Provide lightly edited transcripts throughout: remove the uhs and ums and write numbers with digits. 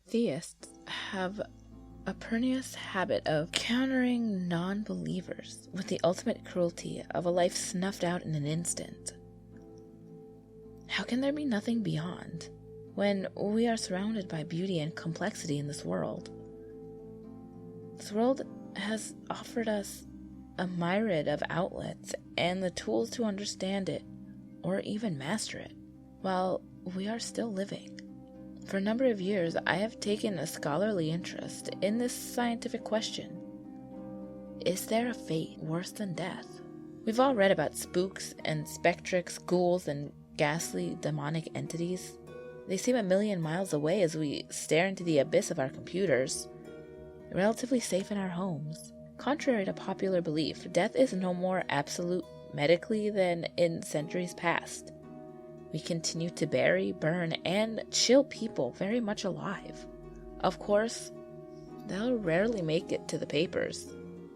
Theists have a pernicious habit of countering non-believers with the ultimate cruelty of a life snuffed out in an instant. How can there be nothing beyond when we are surrounded by beauty and complexity in this world? This world has offered us a myriad of outlets and the tools to understand it or even master it while we are still living. For a number of years, I have taken a scholarly interest in this scientific question. Is there a fate worse than death? We've all read about spooks and spectrics, ghouls, and ghastly demonic entities. They seem a million miles away as we stare into the abyss of our computers, relatively safe in our homes. Contrary to popular belief, death is no more absolute medically than in centuries past. We continue to bury, burn, and chill people very much alive. Of course, they'll rarely make it to the papers.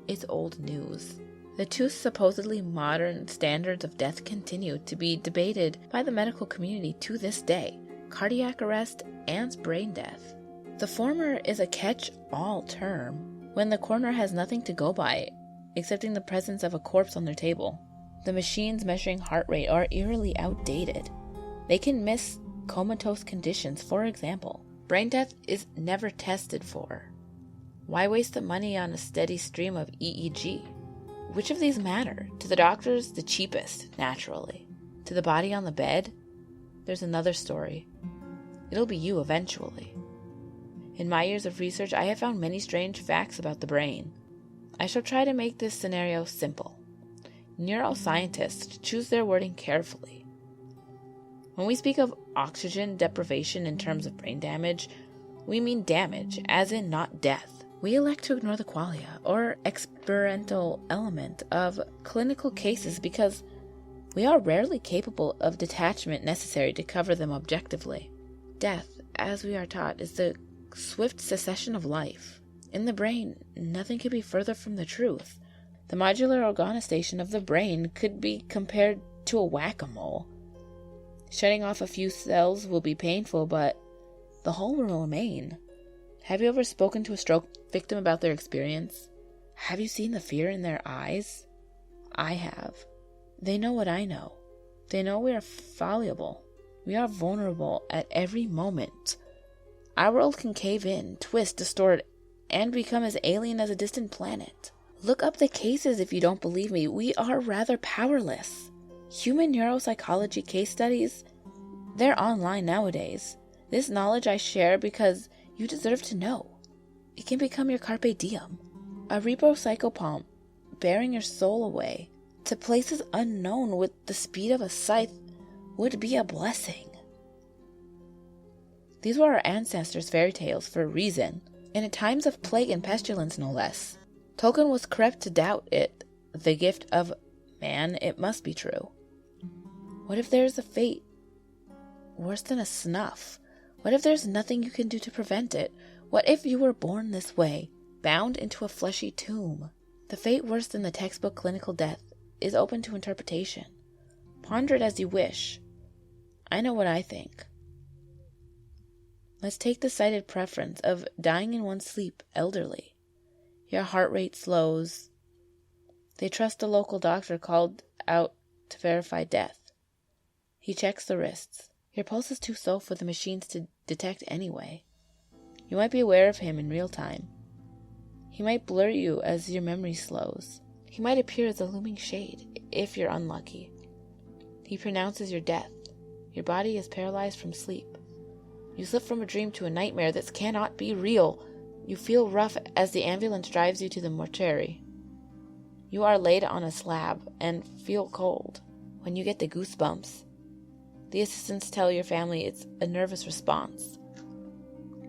It's old news. The two supposedly modern standards of death continue to be debated by the medical community to this day: cardiac arrest and brain death. The former is a catch-all term when the coroner has nothing to go by excepting the presence of a corpse on their table. The machines measuring heart rate are eerily outdated. They can miss comatose conditions, for example. Brain death is never tested for. Why waste the money on a steady stream of EEG? Which of these matter? To the doctors, the cheapest, naturally. To the body on the bed, there's another story. It'll be you eventually. In my years of research, I have found many strange facts about the brain. I shall try to make this scenario simple. Neuroscientists choose their wording carefully. When we speak of oxygen deprivation in terms of brain damage, we mean damage, as in not death. We elect to ignore the qualia, or experimental element, of clinical cases because we are rarely capable of detachment necessary to cover them objectively. Death, as we are taught, is the swift cessation of life. In the brain, nothing could be further from the truth. The modular organization of the brain could be compared to a whack-a-mole. Shutting off a few cells will be painful, but the whole will remain. Have you ever spoken to a stroke victim about their experience? Have you seen the fear in their eyes? I have. They know what I know. They know we are fallible. We are vulnerable at every moment. Our world can cave in, twist, distort, and become as alien as a distant planet. Look up the cases if you don't believe me. We are rather powerless. Human neuropsychology case studies, they're online nowadays. This knowledge I share because you deserve to know. It can become your carpe diem. A ribopsychopomp bearing your soul away to places unknown with the speed of a scythe would be a blessing. These were our ancestors' fairy tales for a reason, and in times of plague and pestilence no less. Tolkien was correct to doubt it, the gift of man. It must be true. What if there's a fate worse than a snuff? What if there's nothing you can do to prevent it? What if you were born this way, bound into a fleshy tomb? The fate worse than the textbook clinical death is open to interpretation. Ponder it as you wish. I know what I think. Let's take the cited preference of dying in one's sleep, elderly. Your heart rate slows. They trust a local doctor called out to verify death. He checks the wrists. Your pulse is too slow for the machines to detect anyway. You might be aware of him in real time. He might blur you as your memory slows. He might appear as a looming shade, if you're unlucky. He pronounces your death. Your body is paralyzed from sleep. You slip from a dream to a nightmare that cannot be real. You feel rough as the ambulance drives you to the mortuary. You are laid on a slab and feel cold. When you get the goosebumps, the assistants tell your family it's a nervous response.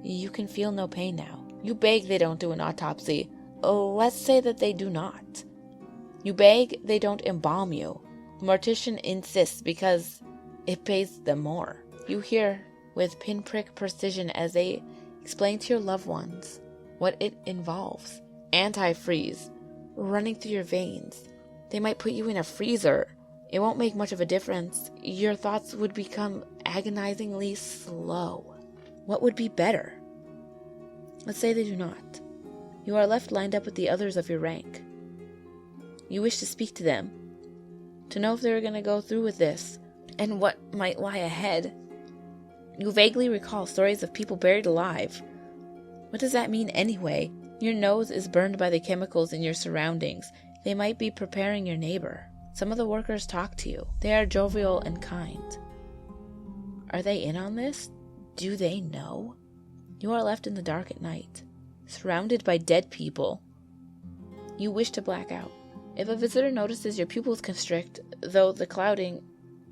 You can feel no pain now. You beg they don't do an autopsy. Let's say that they do not. You beg they don't embalm you. The mortician insists because it pays them more. You hear with pinprick precision as they explain to your loved ones what it involves. Antifreeze running through your veins. They might put you in a freezer. It won't make much of a difference. Your thoughts would become agonizingly slow. What would be better? Let's say they do not. You are left lined up with the others of your rank. You wish to speak to them, to know if they are going to go through with this, and what might lie ahead. You vaguely recall stories of people buried alive. What does that mean anyway? Your nose is burned by the chemicals in your surroundings. They might be preparing your neighbor. Some of the workers talk to you. They are jovial and kind. Are they in on this? Do they know? You are left in the dark at night, surrounded by dead people. You wish to black out. If a visitor notices your pupils constrict, though the clouding,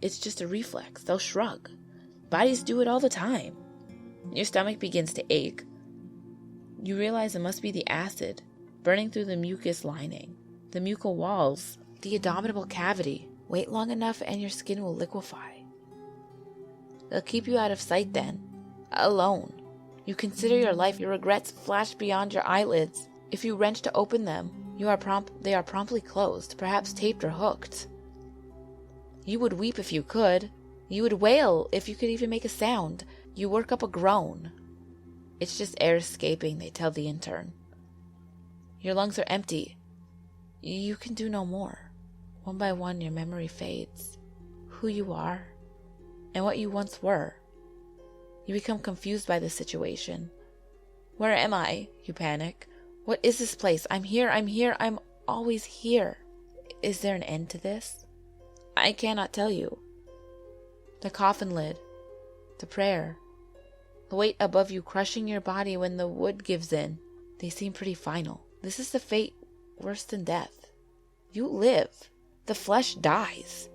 it's just a reflex. They'll shrug. Bodies do it all the time. Your stomach begins to ache. You realize it must be the acid burning through the mucus lining, the mucal walls, the abdominal cavity. Wait long enough and your skin will liquefy. They'll keep you out of sight then, alone. You consider your life, your regrets flash beyond your eyelids. If you wrench to open them, they are promptly closed, perhaps taped or hooked. You would weep if you could. You would wail if you could even make a sound. You work up a groan. It's just air escaping, they tell the intern. Your lungs are empty. You can do no more. One by one, your memory fades. Who you are, and what you once were. You become confused by the situation. Where am I? You panic. What is this place? I'm here, I'm always here. Is there an end to this? I cannot tell you. The coffin lid, the prayer, the weight above you crushing your body when the wood gives in. They seem pretty final. This is the fate worse than death. You live. The flesh dies.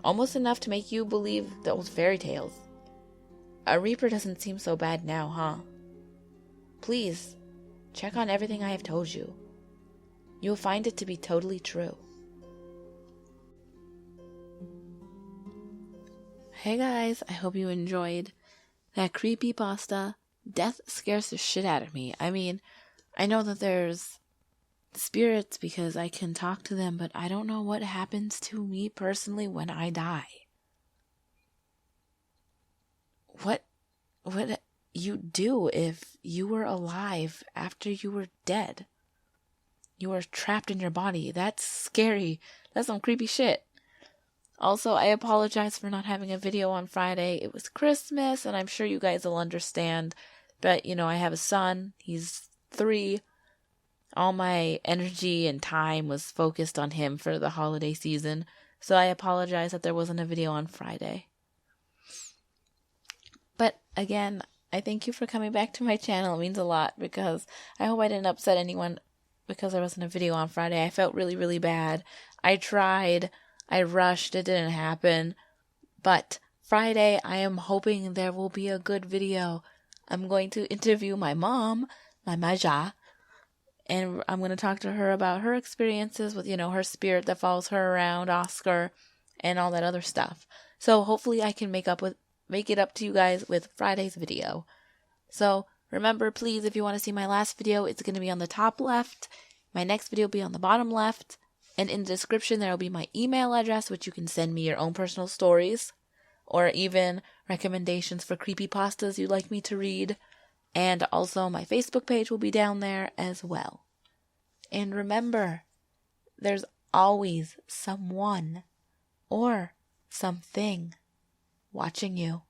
Almost enough to make you believe the old fairy tales. A reaper doesn't seem so bad now, huh? Please, check on everything I have told you. You'll find it to be totally true. Hey guys, I hope you enjoyed that CreepyPasta. Death scares the shit out of me. I mean, I know that there's spirits because I can talk to them, but I don't know what happens to me personally when I die. What would you do if you were alive after you were dead? You were trapped in your body. That's scary. That's some creepy shit. Also, I apologize for not having a video on Friday. It was Christmas, and I'm sure you guys will understand. But, I have a son. He's 3. All my energy and time was focused on him for the holiday season. So I apologize that there wasn't a video on Friday. But again, I thank you for coming back to my channel. It means a lot because I hope I didn't upset anyone because there wasn't a video on Friday. I felt really, really bad. I tried. I rushed. It didn't happen. But Friday, I am hoping there will be a good video. I'm going to interview my mom, my Maja, and I'm going to talk to her about her experiences with, her spirit that follows her around, Oscar, and all that other stuff. So hopefully I can make it up to you guys with Friday's video. So remember, please, if you want to see my last video, it's going to be on the top left. My next video will be on the bottom left. And in the description, there will be my email address, which you can send me your own personal stories or even recommendations for creepypastas you'd like me to read. And also my Facebook page will be down there as well. And remember, there's always someone or something watching you.